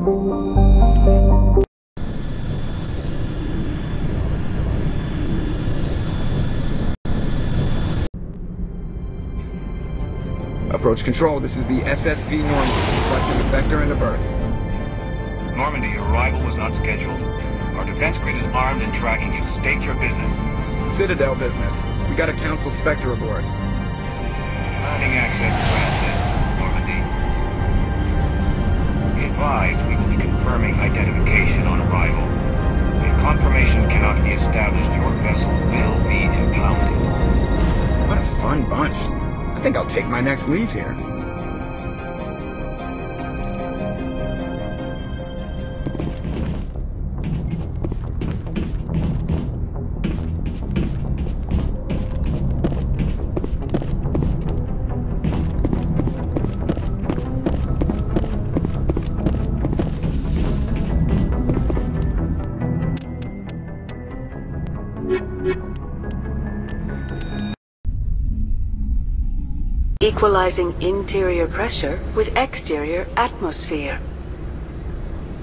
Approach control, this is the SSV Normandy, requesting a vector and a berth. Normandy, your arrival was not scheduled. Our defense grid is armed and tracking you. State your business. Citadel business. We got a Council Spectre aboard. Landing access granted, Normandy. Be advised, we will be confirming identification on arrival. If confirmation cannot be established, your vessel will be impounded. What a fun bunch. I think I'll take my next leave here. Equalizing interior pressure with exterior atmosphere.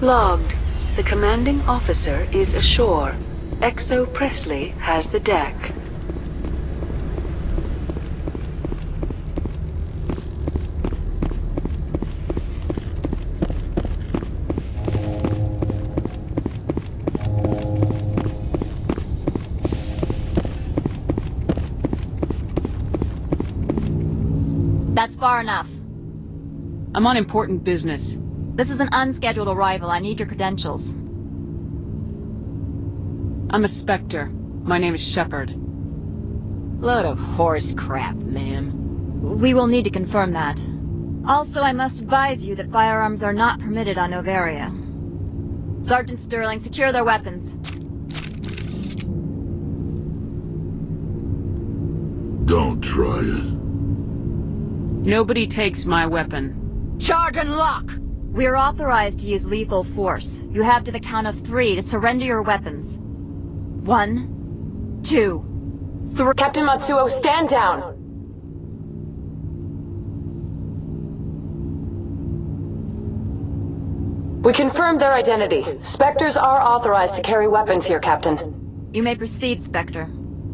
Logged. The commanding officer is ashore. Exo Presley has the deck. That's far enough. I'm on important business. This is an unscheduled arrival. I need your credentials. I'm a Spectre. My name is Shepard. Load of horse crap, ma'am. We will need to confirm that. Also, I must advise you that firearms are not permitted on Noveria. Sergeant Sterling, secure their weapons. Don't try it. Nobody takes my weapon. Charge and lock! We are authorized to use lethal force. You have to the count of 3 to surrender your weapons. 1, 2, 3. Captain Matsuo, stand down! We confirmed their identity. Spectres are authorized to carry weapons here, Captain. You may proceed, Spectre.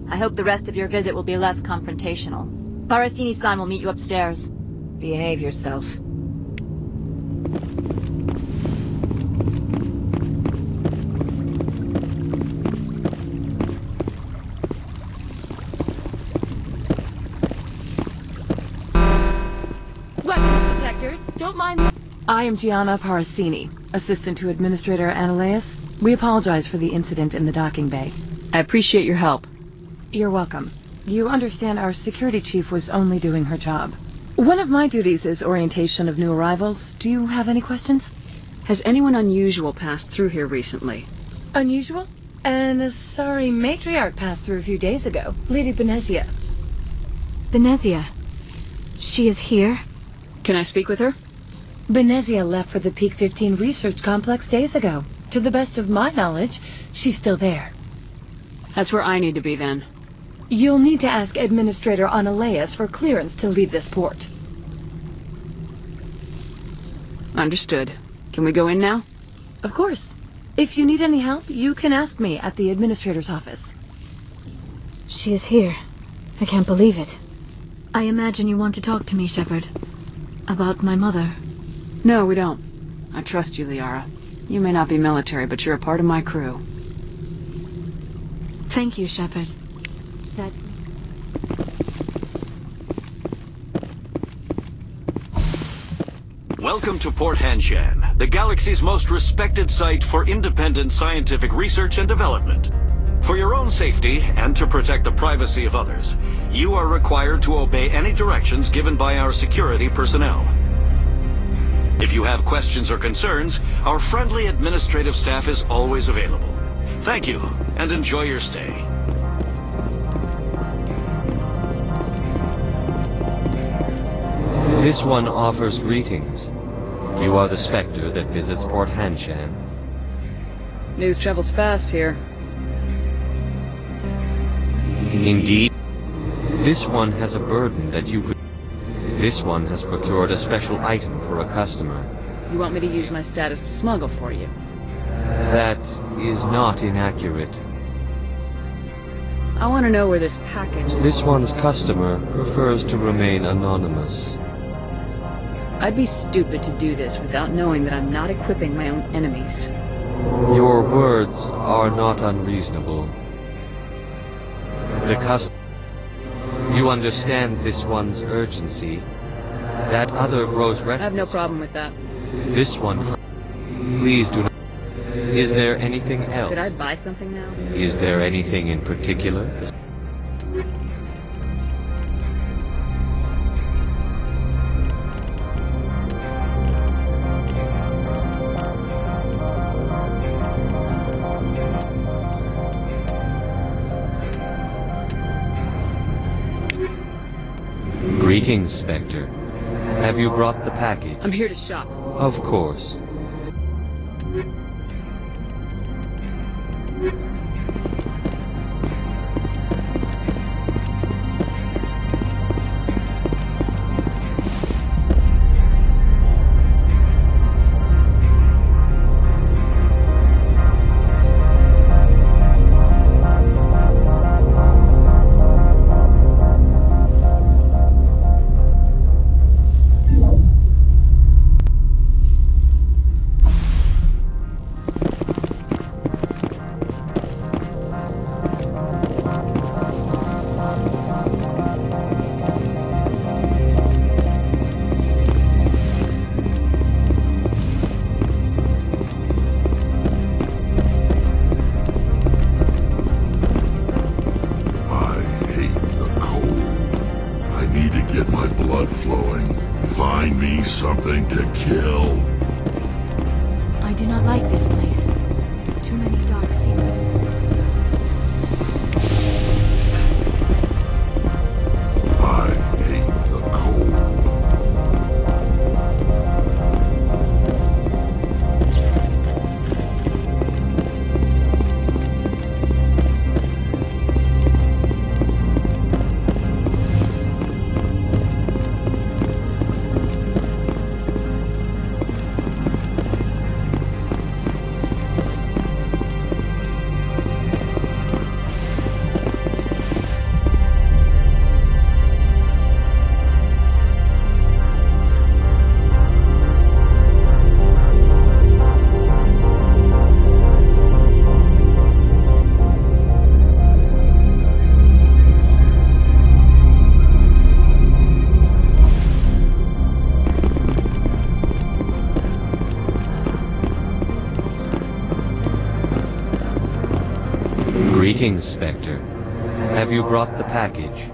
I hope the rest of your visit will be less confrontational. Parasini-san will meet you upstairs. Behave yourself. Weapons detectors, don't mind the— I am Gianna Parasini, assistant to Administrator Ananias. We apologize for the incident in the docking bay. I appreciate your help. You're welcome. You understand our security chief was only doing her job. One of my duties is orientation of new arrivals. Do you have any questions? Has anyone unusual passed through here recently? Unusual? And a sorry matriarch passed through a few days ago. Lady Benezia. Benezia. She is here? Can I speak with her? Benezia left for the Peak 15 research complex days ago. To the best of my knowledge, she's still there. That's where I need to be then. You'll need to ask Administrator Ananias for clearance to leave this port. Understood. Can we go in now? Of course. If you need any help, you can ask me at the Administrator's office. She is here. I can't believe it. I imagine you want to talk to me, Shepard. About my mother. No, we don't. I trust you, Liara. You may not be military, but you're a part of my crew. Thank you, Shepard. That... Welcome to Port Hanshan, the galaxy's most respected site for independent scientific research and development. For your own safety, and to protect the privacy of others, you are required to obey any directions given by our security personnel. If you have questions or concerns, our friendly administrative staff is always available. Thank you, and enjoy your stay. This one offers greetings. You are the Spectre that visits Port Hanshan. News travels fast here. Indeed. This one has procured a special item for a customer. You want me to use my status to smuggle for you? That is not inaccurate. I want to know where this package... This one's customer prefers to remain anonymous. I'd be stupid to do this without knowing that I'm not equipping my own enemies. Your words are not unreasonable. You understand this one's urgency. That other grows restless. I have no problem with that. This one... Please do not... Is there anything else? Could I buy something now? Is there anything in particular? Greetings, Spectre. Have you brought the package? I'm here to shop. Of course. Find me something to kill. I do not like this place. Too many dark secrets. I hate the cold. Greetings, Spectre. Have you brought the package?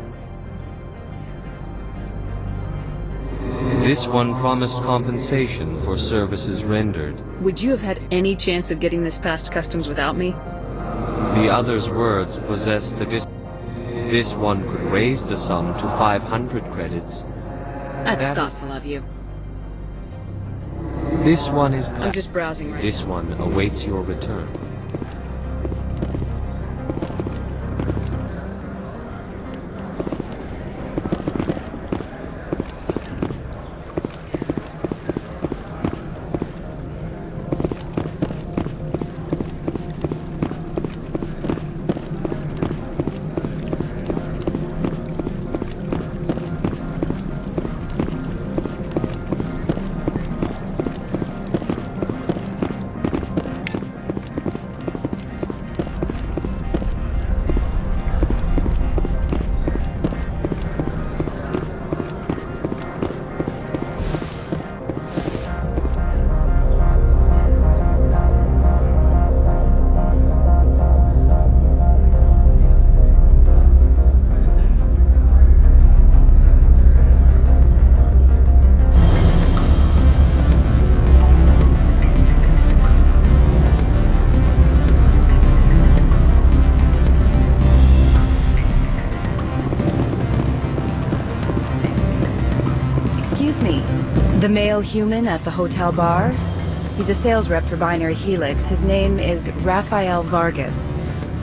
This one promised compensation for services rendered. Would you have had any chance of getting this past customs without me? The other's words possess the This one could raise the sum to 500 credits. That's thoughtful of you. This one is... I'm just browsing right now. This one awaits your return. The male human at the hotel bar? He's a sales rep for Binary Helix. His name is Rafael Vargas.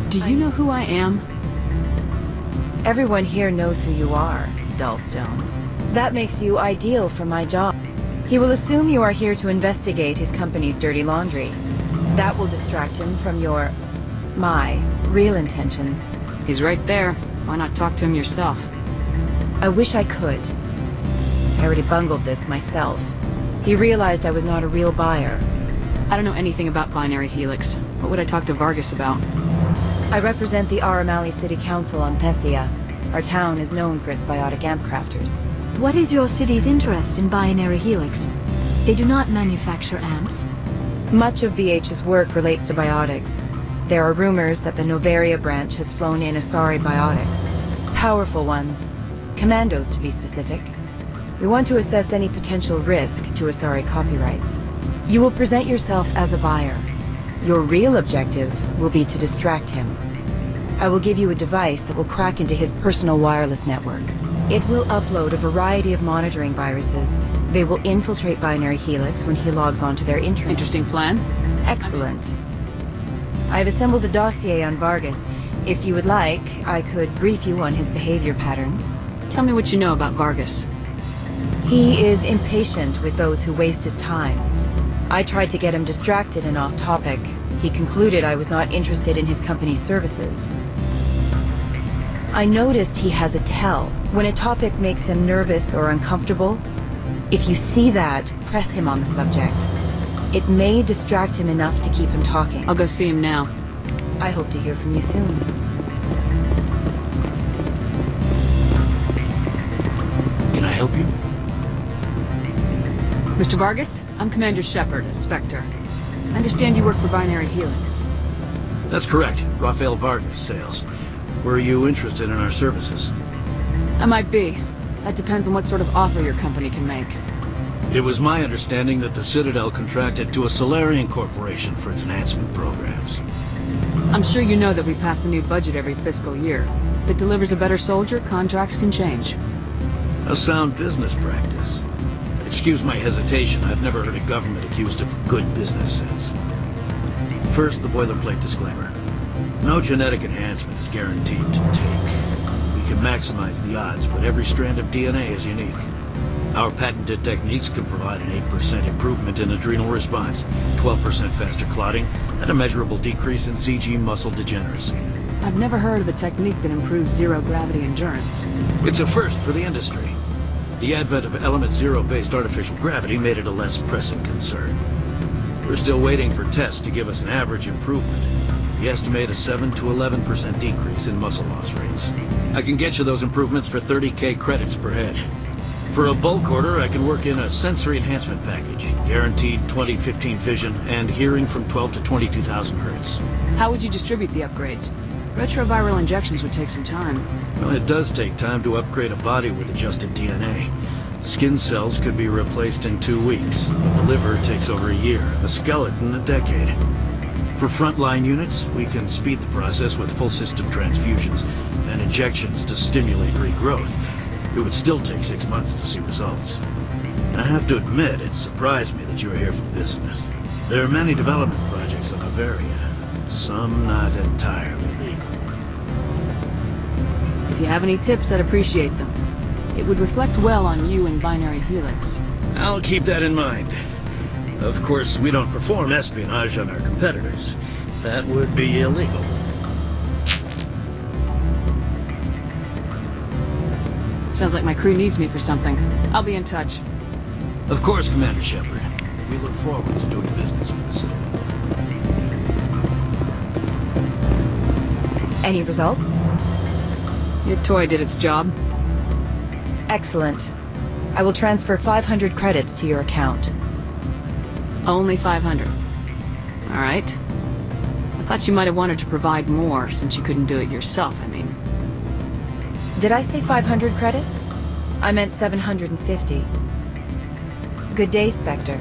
Do you know who I am? Everyone here knows who you are, Dullstone. That makes you ideal for my job. He will assume you are here to investigate his company's dirty laundry. That will distract him from my real intentions. He's right there. Why not talk to him yourself? I wish I could. I already bungled this myself. He realized I was not a real buyer. I don't know anything about Binary Helix. What would I talk to Vargas about? I represent the Aramali City Council on Thessia. Our town is known for its biotic amp crafters. What is your city's interest in Binary Helix? They do not manufacture amps. Much of BH's work relates to biotics. There are rumors that the Noveria branch has flown in Asari biotics. Powerful ones. Commandos, to be specific. We want to assess any potential risk to Asari copyrights. You will present yourself as a buyer. Your real objective will be to distract him. I will give you a device that will crack into his personal wireless network. It will upload a variety of monitoring viruses. They will infiltrate Binary Helix when he logs onto their intranet. Interesting plan. Excellent. I have assembled a dossier on Vargas. If you would like, I could brief you on his behavior patterns. Tell me what you know about Vargas. He is impatient with those who waste his time. I tried to get him distracted and off topic. He concluded I was not interested in his company's services. I noticed he has a tell. When a topic makes him nervous or uncomfortable, if you see that, press him on the subject. It may distract him enough to keep him talking. I'll go see him now. I hope to hear from you soon. Can I help you? Mr. Vargas, I'm Commander Shepard, a Spectre. I understand you work for Binary Helix. That's correct. Rafael Vargas, sales. Were you interested in our services? I might be. That depends on what sort of offer your company can make. It was my understanding that the Citadel contracted to a Solarian corporation for its enhancement programs. I'm sure you know that we pass a new budget every fiscal year. If it delivers a better soldier, contracts can change. A sound business practice. Excuse my hesitation, I've never heard a government accused of good business sense. First, the boilerplate disclaimer. No genetic enhancement is guaranteed to take. We can maximize the odds, but every strand of DNA is unique. Our patented techniques can provide an 8% improvement in adrenal response, 12% faster clotting, and a measurable decrease in CG muscle degeneracy. I've never heard of a technique that improves zero-gravity endurance. It's a first for the industry. The advent of element zero-based artificial gravity made it a less pressing concern. We're still waiting for tests to give us an average improvement. We estimate a 7 to 11% decrease in muscle loss rates. I can get you those improvements for 30k credits per head. For a bulk order, I can work in a sensory enhancement package, guaranteed 20/15 vision, and hearing from 12 to 22,000 hertz. How would you distribute the upgrades? Retroviral injections would take some time. Well, it does take time to upgrade a body with adjusted DNA. Skin cells could be replaced in 2 weeks, but the liver takes over a year, the skeleton a decade. For frontline units, we can speed the process with full system transfusions and injections to stimulate regrowth. It would still take 6 months to see results. I have to admit, it surprised me that you were here for business. There are many development projects on Noveria, some not entirely legal. If you have any tips, I'd appreciate them. It would reflect well on you and Binary Helix. I'll keep that in mind. Of course, we don't perform espionage on our competitors. That would be illegal. Sounds like my crew needs me for something. I'll be in touch. Of course, Commander Shepard. We look forward to doing business with the Citadel. Any results? Your toy did its job. Excellent. I will transfer 500 credits to your account. Only 500. All right. I thought you might have wanted to provide more, since you couldn't do it yourself, I mean. Did I say 500 credits? I meant 750. Good day, Spectre.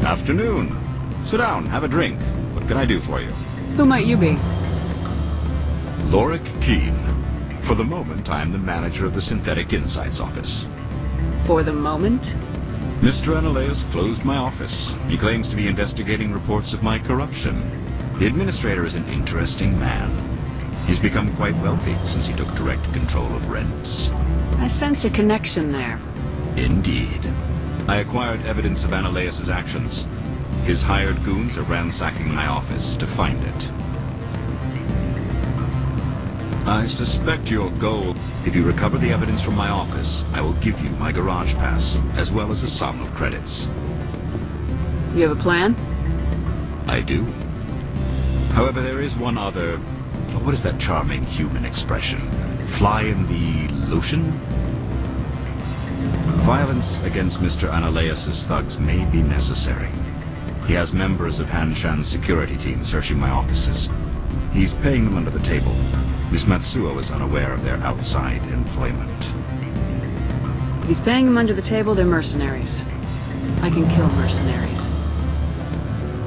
Afternoon. Sit down, have a drink. What can I do for you? Who might you be? Lorik Keene. For the moment, I am the manager of the Synthetic Insights Office. For the moment? Mr. Analeas closed my office. He claims to be investigating reports of my corruption. The administrator is an interesting man. He's become quite wealthy since he took direct control of rents. I sense a connection there. Indeed. I acquired evidence of Analeas' actions. His hired goons are ransacking my office to find it. I suspect your goal. If you recover the evidence from my office, I will give you my garage pass, as well as a sum of credits. You have a plan? I do. However, there is one other... What is that charming human expression? Fly in the lotion? Violence against Mr. Analeas' thugs may be necessary. He has members of Hanshan's security team searching my offices. He's paying them under the table. Miss Matsuo is unaware of their outside employment. If he's paying them under the table, they're mercenaries. I can kill mercenaries.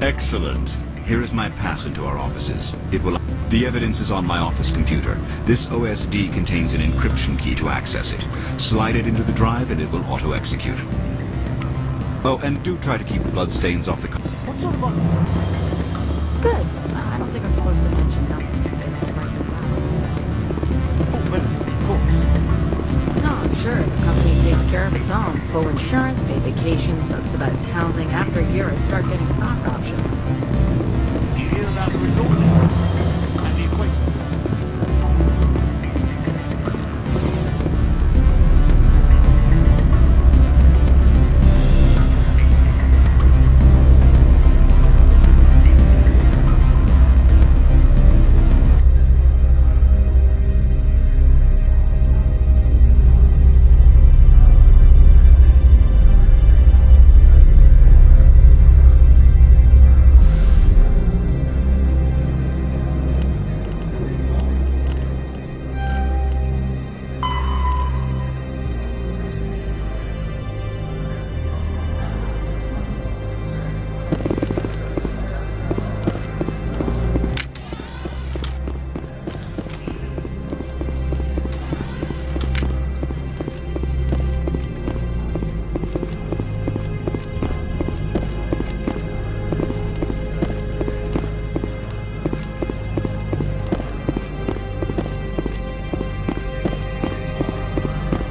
Excellent. Here is my pass into our offices. It will... The evidence is on my office computer. This OSD contains an encryption key to access it. Slide it into the drive and it will auto-execute. Oh, and do try to keep bloodstains off the... What sort of... Good. I don't think I'm supposed to mention numbers. Full benefits, of course. No, I'm sure the company takes care of its own. Full insurance, paid vacations, subsidized housing. After a year, it'd start getting stock options. You hear about the resort and the equator?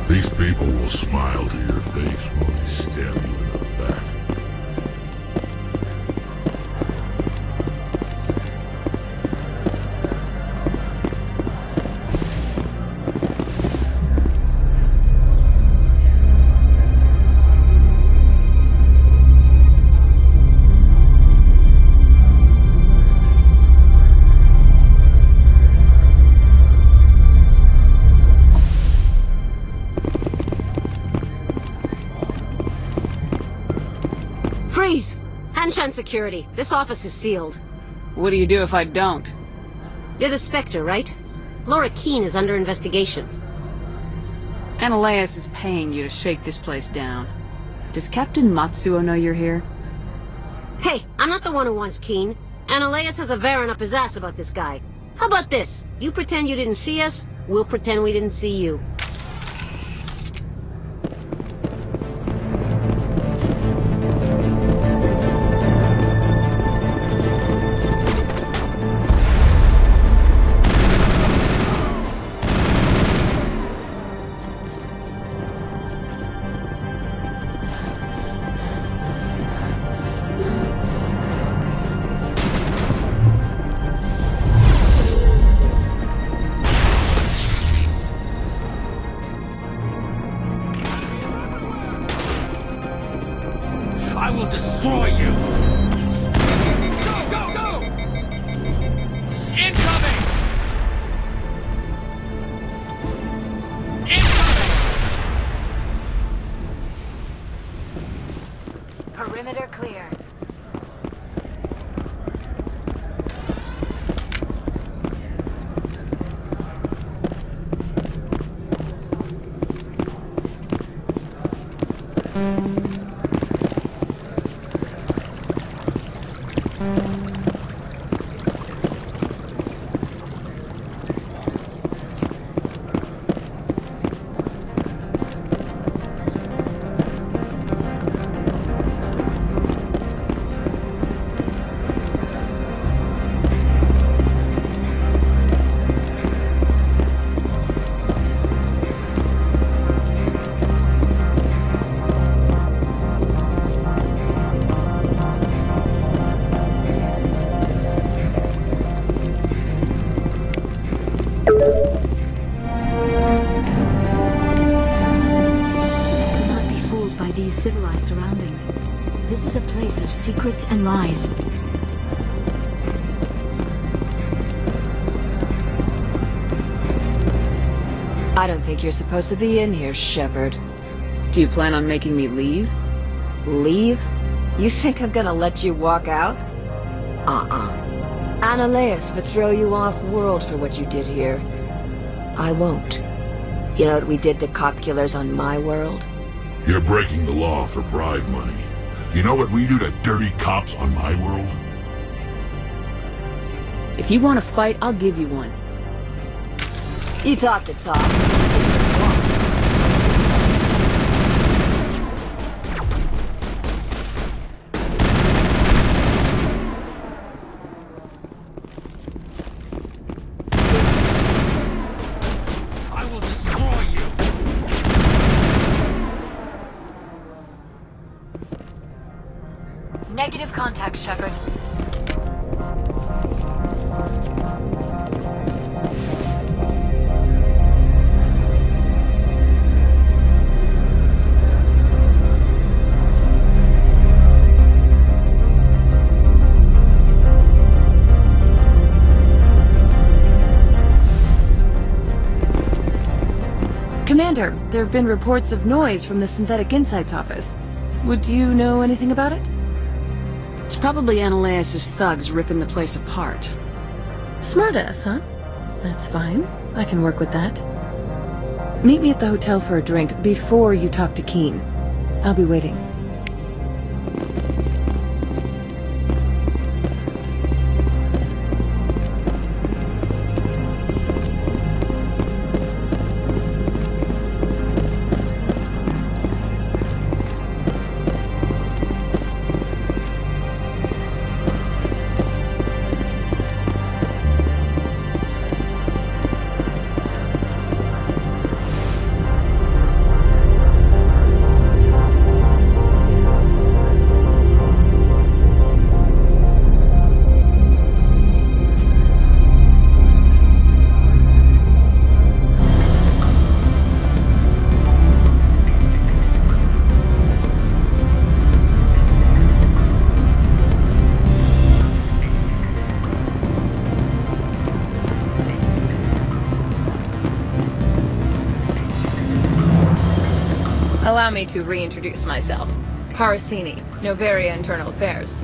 These people will smile to your face while they stab you in the back. Freeze! Hanshan Security. This office is sealed. What do you do if I don't? You're the Spectre, right? Lorik Keene is under investigation. Analeas is paying you to shake this place down. Does Captain Matsuo know you're here? Hey, I'm not the one who wants Keene. Analeas has a Varan up his ass about this guy. How about this? You pretend you didn't see us, we'll pretend we didn't see you. I will destroy you! Go, go, go! Incoming! Incoming! Perimeter clear. place of secrets and lies. I don't think you're supposed to be in here, Shepard. Do you plan on making me leave? Leave? You think I'm gonna let you walk out? Analeus would throw you off-world for what you did here. I won't. You know what we did to cop killers on my world? You're breaking the law for bribe money. You know what we do to dirty cops on my world? If you want to fight, I'll give you one. You talk the talk. I will destroy you. Negative contact, Shepard. Commander, there have been reports of noise from the Synthetic Insights office. Would you know anything about it? It's probably Analeus' thugs ripping the place apart. Smartass, huh? That's fine. I can work with that. Meet me at the hotel for a drink before you talk to Keen. I'll be waiting. Allow me to reintroduce myself. Parasini, Noveria Internal Affairs.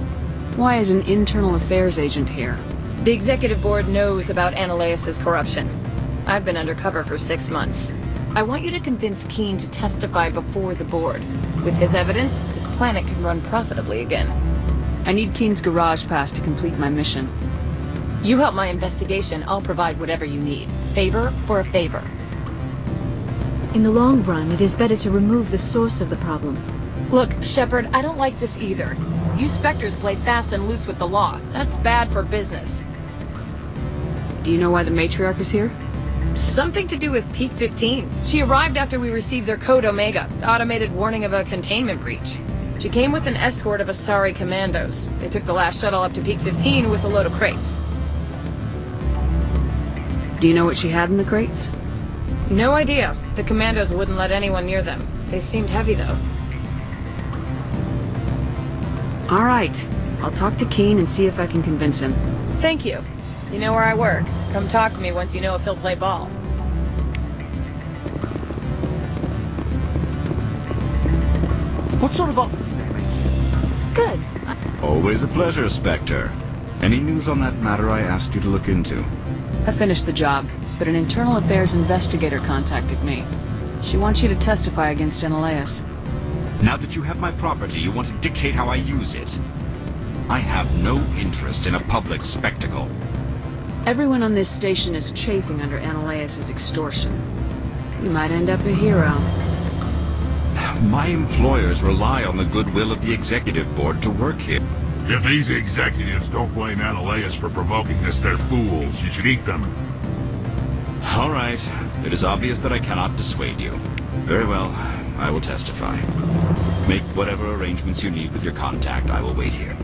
Why is an internal affairs agent here? The executive board knows about Analeus' corruption. I've been undercover for 6 months. I want you to convince Keen to testify before the board. With his evidence, this planet can run profitably again. I need Keen's garage pass to complete my mission. You help my investigation, I'll provide whatever you need. Favor for a favor. In the long run, it is better to remove the source of the problem. Look, Shepard, I don't like this either. You Spectres play fast and loose with the law. That's bad for business. Do you know why the Matriarch is here? Something to do with Peak 15. She arrived after we received their Code Omega, automated warning of a containment breach. She came with an escort of Asari commandos. They took the last shuttle up to Peak 15 with a load of crates. Do you know what she had in the crates? No idea. The commandos wouldn't let anyone near them. They seemed heavy, though. All right. I'll talk to Keen and see if I can convince him. Thank you. You know where I work. Come talk to me once you know if he'll play ball. What sort of offer did they make you? Good. Always a pleasure, Spectre. Any news on that matter I asked you to look into? I finished the job, but an internal affairs investigator contacted me. She wants you to testify against Analeus. Now that you have my property, you want to dictate how I use it. I have no interest in a public spectacle. Everyone on this station is chafing under Analeus' extortion. You might end up a hero. My employers rely on the goodwill of the executive board to work here. If these executives don't blame Analeus for provoking this, they're fools. You should eat them. All right. It is obvious that I cannot dissuade you. Very well. I will testify. Make whatever arrangements you need with your contact. I will wait here.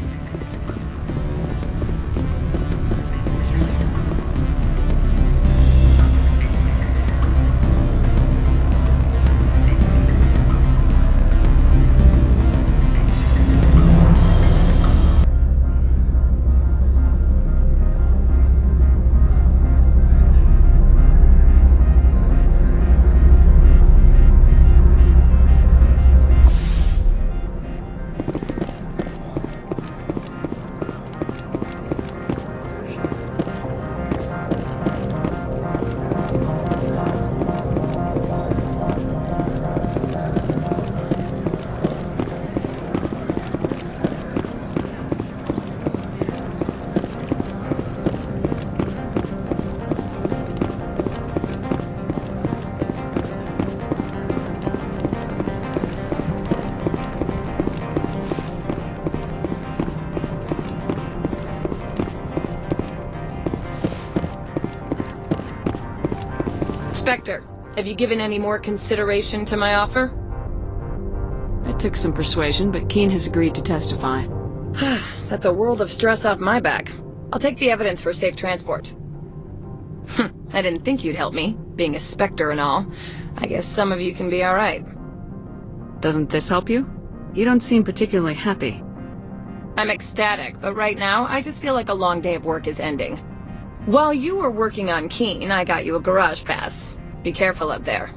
Spectre, have you given any more consideration to my offer? It took some persuasion, but Keen has agreed to testify. That's a world of stress off my back. I'll take the evidence for safe transport. I didn't think you'd help me, being a Spectre and all. I guess some of you can be alright. Doesn't this help you? You don't seem particularly happy. I'm ecstatic, but right now, I just feel like a long day of work is ending. While you were working on Keen, I got you a garage pass. Be careful up there.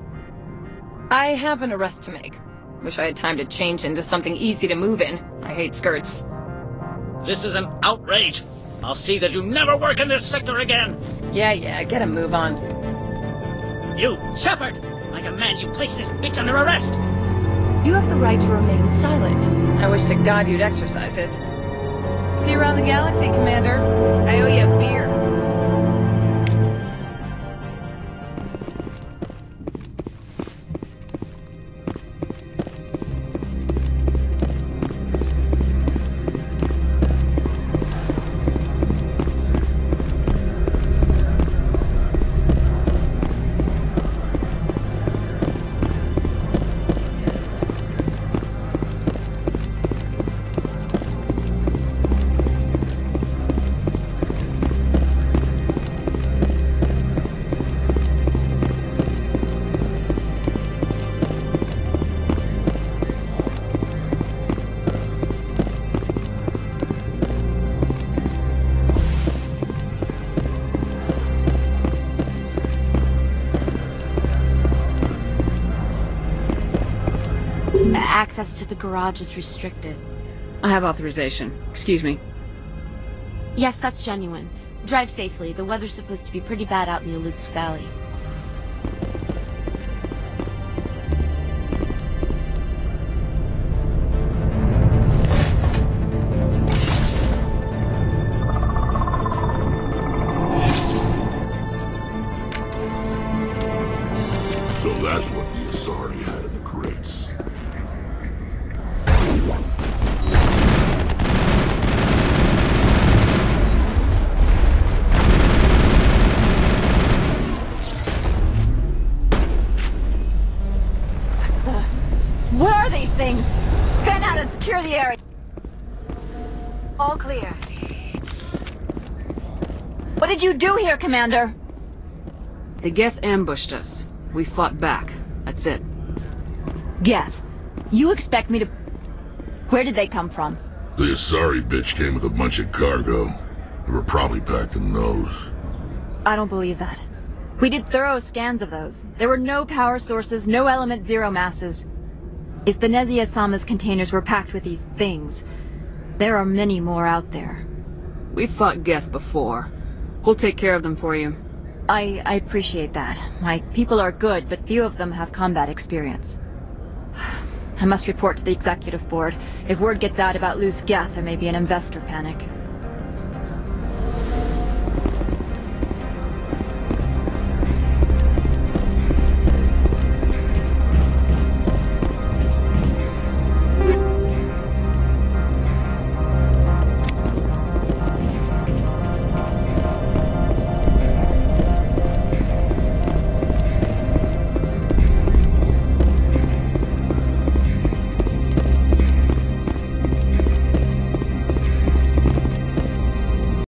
I have an arrest to make. Wish I had time to change into something easy to move in. I hate skirts. This is an outrage. I'll see that you never work in this sector again. Yeah, get a move on. You, Shepard! I demand you place this bitch under arrest! You have the right to remain silent. I wish to God you'd exercise it. See you around the galaxy, Commander. I owe you a beer. Access to the garage is restricted. I have authorization. Excuse me. Yes, that's genuine. Drive safely. The weather's supposed to be pretty bad out in the Alux Valley. So that's what the Asari had in the crates. What are these things? Fan out and secure the area. All clear. What did you do here, Commander? The Geth ambushed us. We fought back. That's it. Geth, you expect me to... Where did they come from? The Asari bitch came with a bunch of cargo. They were probably packed in those. I don't believe that. We did thorough scans of those. There were no power sources, no element zero masses. If the Nezia-sama's containers were packed with these things, there are many more out there. We've fought Geth before. We'll take care of them for you. I appreciate that. My people are good, but few of them have combat experience. I must report to the executive board. If word gets out about loose Geth, there may be an investor panic.